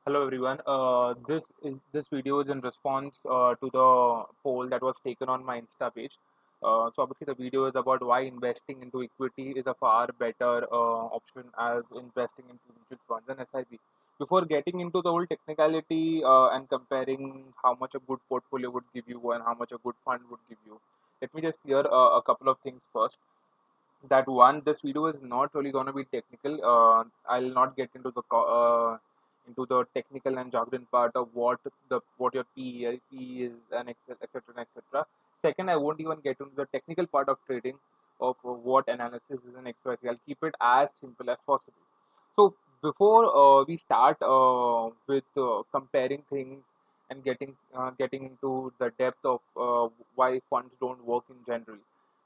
Hello everyone. This video is in response to the poll that was taken on my Insta page. So obviously the video is about why investing into equity is a far better option as investing into mutual funds and SIP. Before getting into the whole technicality and comparing how much a good portfolio would give you and how much a good fund would give you, let me just clear a couple of things first. That one, this video is not really going to be technical. I'll not get into the technical and jargon part of what your PE is and etc and etc. Second, I won't even get into the technical part of trading of what analysis is and XYZ. I'll keep it as simple as possible. So before we start with comparing things and getting into the depth of why funds don't work in general,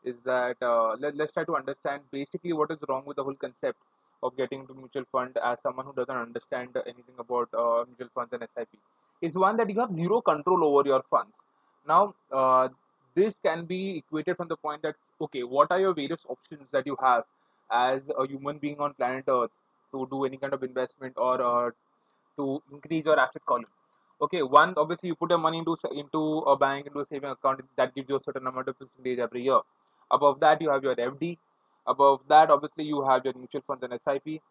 is that let's try to understand basically what is wrong with the whole concept of getting into mutual fund as someone who doesn't understand anything about mutual funds and SIP. Is one that you have zero control over your funds. Now, this can be equated from the point that okay, what are your various options that you have as a human being on planet Earth to do any kind of investment or to increase your asset column. Okay, one, obviously you put your money into a bank, into a saving account that gives you a certain amount of percentage every year. Above that you have your FD. Above that, obviously you have your mutual funds and SIP.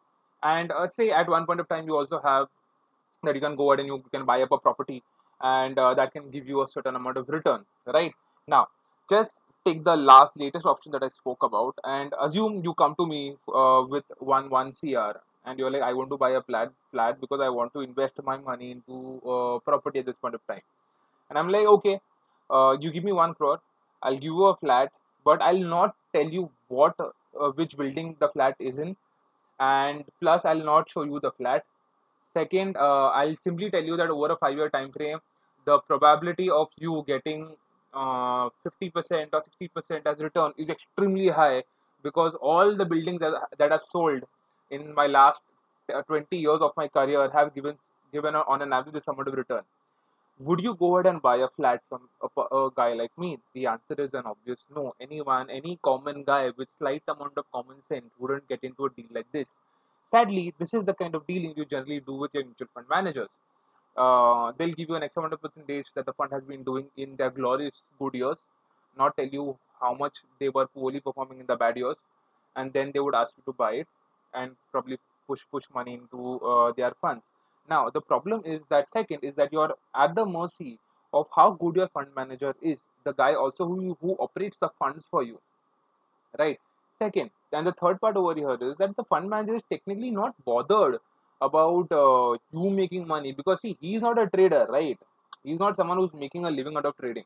And say at one point of time you also have that you can go ahead and you can buy up a property, and that can give you a certain amount of return. Right now, just take the latest option that I spoke about and assume you come to me with one CR, and you're like, I want to buy a flat because I want to invest my money into property at this point of time. And I'm like, okay, you give me 1 crore, I'll give you a flat, but I'll not tell you which building the flat is in, and plus I'll not show you the flat. Second, I'll simply tell you that over a 5 year time frame, the probability of you getting 50% or 60% as return is extremely high, because all the buildings that I've sold in my last 20 years of my career have given on an average this amount of return. Would you go ahead and buy a flat from a guy like me? The answer is an obvious no. Any common guy with slight amount of common sense wouldn't get into a deal like this. Sadly, this is the kind of dealing you generally do with your mutual fund managers. They'll give you an X amount of percentage that the fund has been doing in their glorious good years, not tell you how much they were poorly performing in the bad years, and then they would ask you to buy it and probably push money into their funds. Now, the problem is that second is that you're at the mercy of how good your fund manager is, the guy also who operates the funds for you, right? Second, and the third part over here is that the fund manager is technically not bothered about you making money, because see, he's not a trader, right? He's not someone who's making a living out of trading.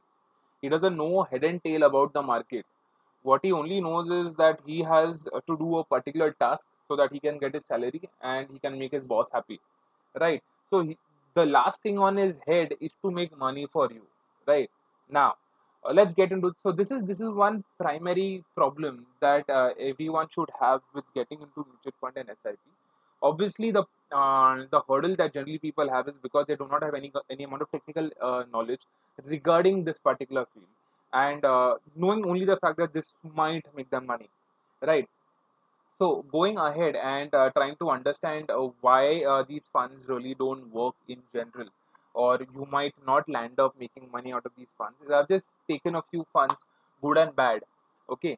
He doesn't know head and tail about the market. What he only knows is that he has to do a particular task so that he can get his salary and he can make his boss happy, right? So the last thing on his head is to make money for you, right? Now, let's get into, so this is one primary problem that everyone should have with getting into mutual fund and SIP. Obviously, the hurdle that generally people have is because they do not have any amount of technical knowledge regarding this particular field, and knowing only the fact that this might make them money, right? So going ahead and trying to understand why these funds really don't work in general, or you might not land up making money out of these funds. I've just taken a few funds, good and bad. Okay.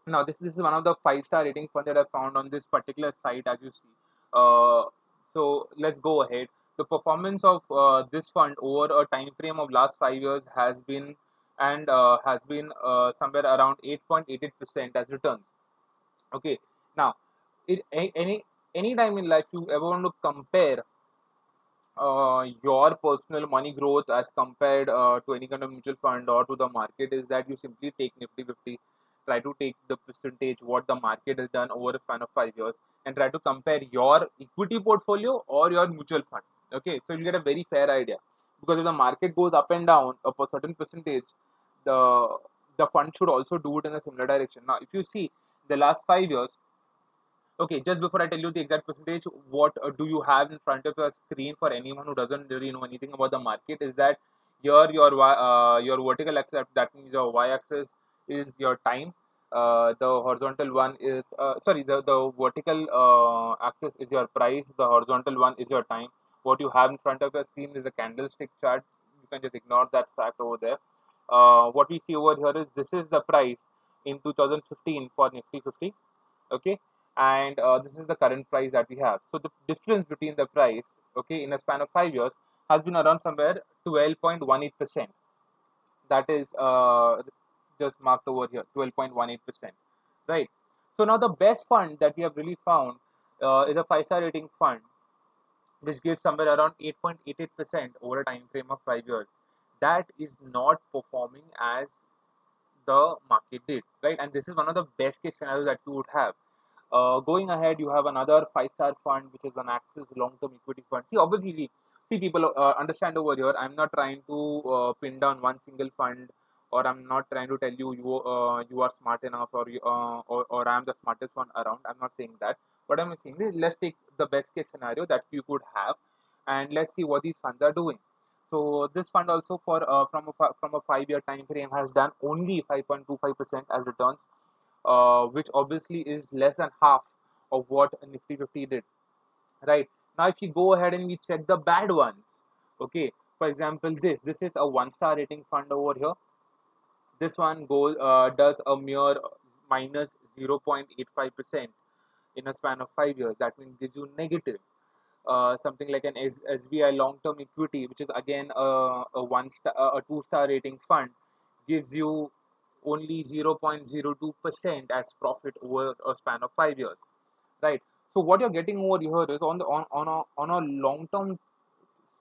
Now this is one of the 5-star rating funds that I found on this particular site, as you see. Uh, so let's go ahead. The performance of this fund over a time frame of last 5 years has been somewhere around 8.88% as returns. Okay. Now, any time in life you ever want to compare your personal money growth as compared to any kind of mutual fund or to the market, is that you simply take Nifty 50, try to take the percentage what the market has done over a span of 5 years, and try to compare your equity portfolio or your mutual fund. Okay, so you get a very fair idea, because if the market goes up and down of a certain percentage, the the fund should also do it in a similar direction. Now, if you see the last 5 years. Okay, just before I tell you the exact percentage, what do you have in front of your screen for anyone who doesn't really know anything about the market? Is that your vertical axis, that means your y-axis, is your time. The horizontal one is the vertical axis is your price. The horizontal one is your time. What you have in front of your screen is a candlestick chart. You can just ignore that fact over there. What we see over here is this is the price in 2015 for Nifty 50. Okay, and this is the current price that we have. So the difference between the price, okay, in a span of 5 years has been around somewhere 12.18%. That is just marked over here, 12.18%, right? So now the best fund that we have really found is a 5-star rating fund which gives somewhere around 8.88% over a time frame of 5 years. That is not performing as the market did, right? And this is one of the best case scenarios that you would have. Going ahead, you have another 5-star fund, which is an Axis long-term equity fund. See, obviously, see people understand over here. I'm not trying to pin down one single fund, or I'm not trying to tell you you are smart enough, or I'm the smartest one around. I'm not saying that. What I'm saying is, let's take the best case scenario that you could have, and let's see what these funds are doing. So this fund also for from a 5-year time frame has done only 5.25% as returns, which obviously is less than half of what Nifty 50 did. Right now, if you go ahead and we check the bad ones, okay. For example, this is a 1-star rating fund over here. This one does a mere minus 0.85% in a span of 5 years. That means gives you negative. Something like an SBI long-term equity, which is again a 2-star rating fund, gives you only 0.02% as profit over a span of 5 years, right? So what you're getting over here is on a long-term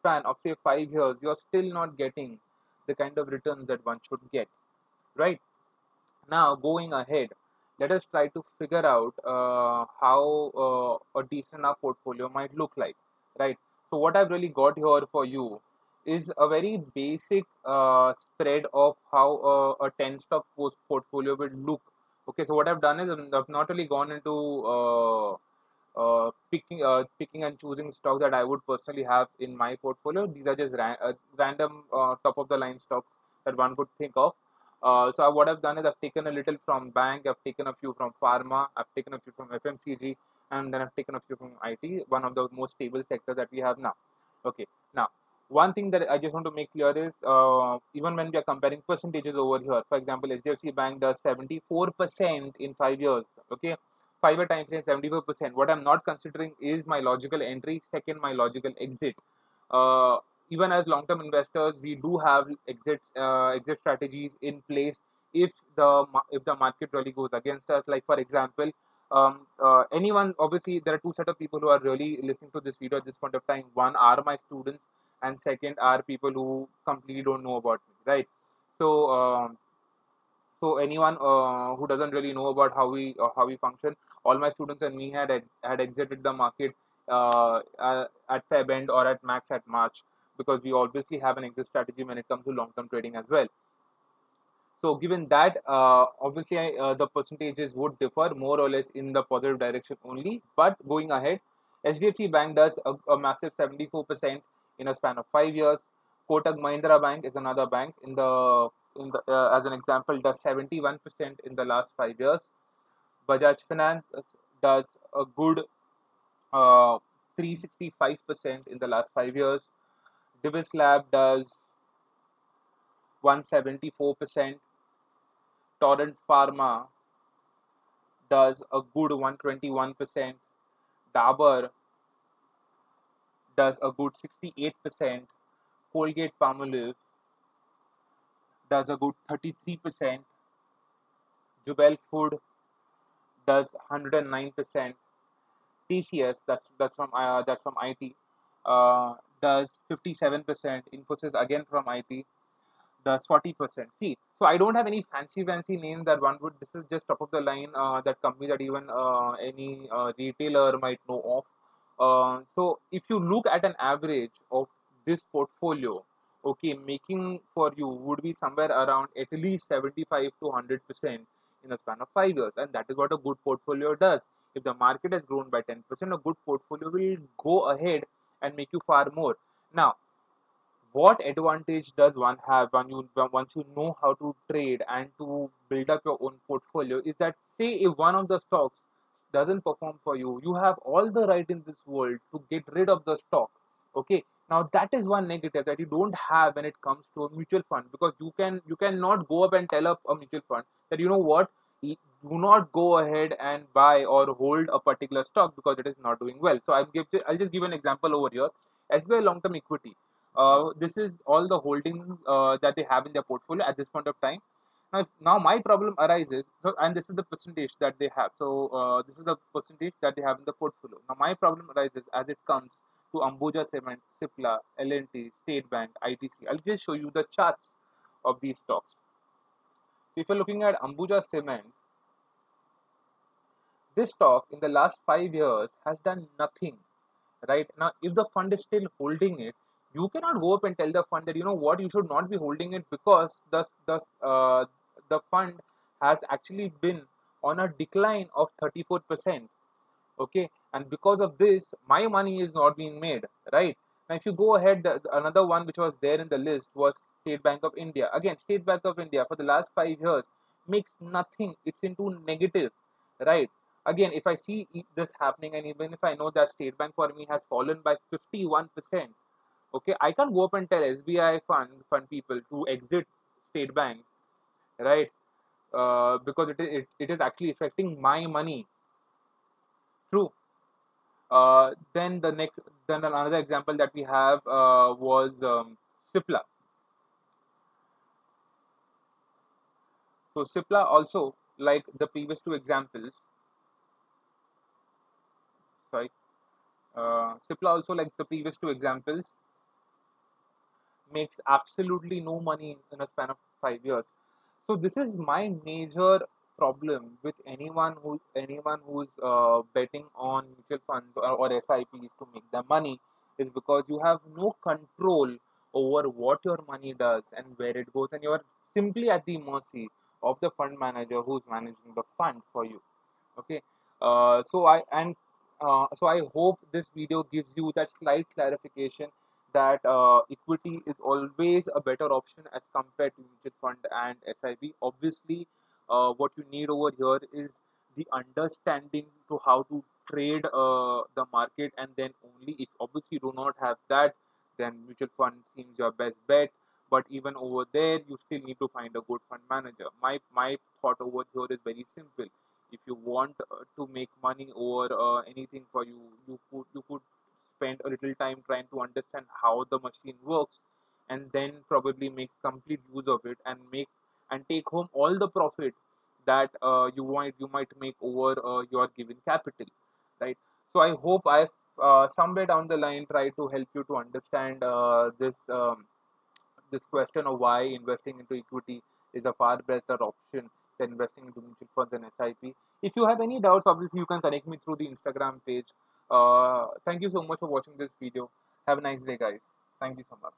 span of say 5 years, you're still not getting the kind of returns that one should get, right? Now, going ahead, let us try to figure out how a decent enough portfolio might look like, right? So, what I've really got here for you is a very basic spread of how a 10 stock portfolio will look. Okay, so what I've done is I've not really gone into picking and choosing stocks that I would personally have in my portfolio. These are just random top of the line stocks that one could think of. So what I've done is I've taken a little from bank, I've taken a few from pharma, I've taken a few from FMCG, and then I've taken a few from IT, one of the most stable sectors that we have now. Okay, now one thing that I just want to make clear is even when we are comparing percentages over here, for example, HDFC Bank does 74% in 5 years. Okay, 5-year time frame 74%. What I'm not considering is my logical entry, second, my logical exit. Uh, Even as long-term investors, we do have exit strategies in place if the market really goes against us. Like for example, anyone, obviously there are two set of people who are really listening to this video at this point of time. One are my students, and second are people who completely don't know about me, right? So so anyone who doesn't really know about how we function, all my students and me had exited the market at Feb end or at max at March, because we obviously have an exit strategy when it comes to long term trading as well. So given that, obviously the percentages would differ more or less in the positive direction only. But going ahead, HDFC Bank does a massive 74% in a span of 5 years. Kotak Mahindra Bank is another bank as an example, does 71% in the last 5 years. Bajaj Finance does a good 365% in the last 5 years. Divis Lab does 174%. Torrent Pharma does a good 121%. Dabur does a good 68%. Colgate Palmolive does a good 33%. Jubel Food does 109%. TCS, that's from IT, does 57%. Infosys again from IT does 40%. See, so I don't have any fancy names that one would. This is just top of the line that company that even any retailer might know of. So if you look at an average of this portfolio, okay, making for you would be somewhere around at least 75 to 100% in a span of 5 years, and that is what a good portfolio does. If the market has grown by 10%, a good portfolio will go ahead and make you far more. Now, what advantage does one have once you know how to trade and to build up your own portfolio is that, say if one of the stocks doesn't perform for you, you have all the right in this world to get rid of the stock, Okay, now that is one negative that you don't have when it comes to a mutual fund, because you cannot go up and tell up a mutual fund that, you know what, do not go ahead and buy or hold a particular stock because it is not doing well. So I'll just give an example over here. SBI long term equity, this is all the holdings that they have in their portfolio at this point of time. Now my problem arises, so, and this is the percentage that they have. So this is the percentage that they have in the portfolio. Now my problem arises as it comes to Ambuja Cement, Cipla, L&T, State Bank, ITC. I'll just show you the charts of these stocks. So if you're looking at Ambuja Cement, this stock in the last 5 years has done nothing. Right now, if the fund is still holding it, you cannot go up and tell the fund that, you know what, you should not be holding it because the fund has actually been on a decline of 34%. Okay, and because of this my money is not being made. Right now, if you go ahead, another one which was there in the list was State Bank of India. Again, State Bank of India for the last 5 years makes nothing, it's into negative. Right, again, if I see this happening, and even if I know that State Bank for me has fallen by 51%, okay, I can't go up and tell SBI fund people to exit State Bank. Right, because it is actually affecting my money. True. Then then another example that we have was Cipla. So Cipla also, like the previous two examples, sorry, Cipla also, like the previous two examples, makes absolutely no money in a span of 5 years. So this is my major problem with anyone who's betting on mutual funds or SIPs to make the money, is because you have no control over what your money does and where it goes, and you are simply at the mercy of the fund manager who's managing the fund for you. Okay, so I hope this video gives you that slight clarification that equity is always a better option as compared to mutual fund and SIP. Obviously, what you need over here is the understanding to how to trade the market, and then only if obviously you do not have that, then mutual fund seems your best bet. But even over there, you still need to find a good fund manager. My thought over here is very simple. If you want to make money over anything for you, you could spend a little time trying to understand how the machine works, and then probably make complete use of it and make and take home all the profit that you might make over your given capital. Right, so I hope I've somewhere down the line tried to help you to understand this question of why investing into equity is a far better option than investing into mutual funds and SIP. If you have any doubts, obviously you can connect me through the Instagram page. Thank you so much for watching this video. Have a nice day, guys. Thank you so much.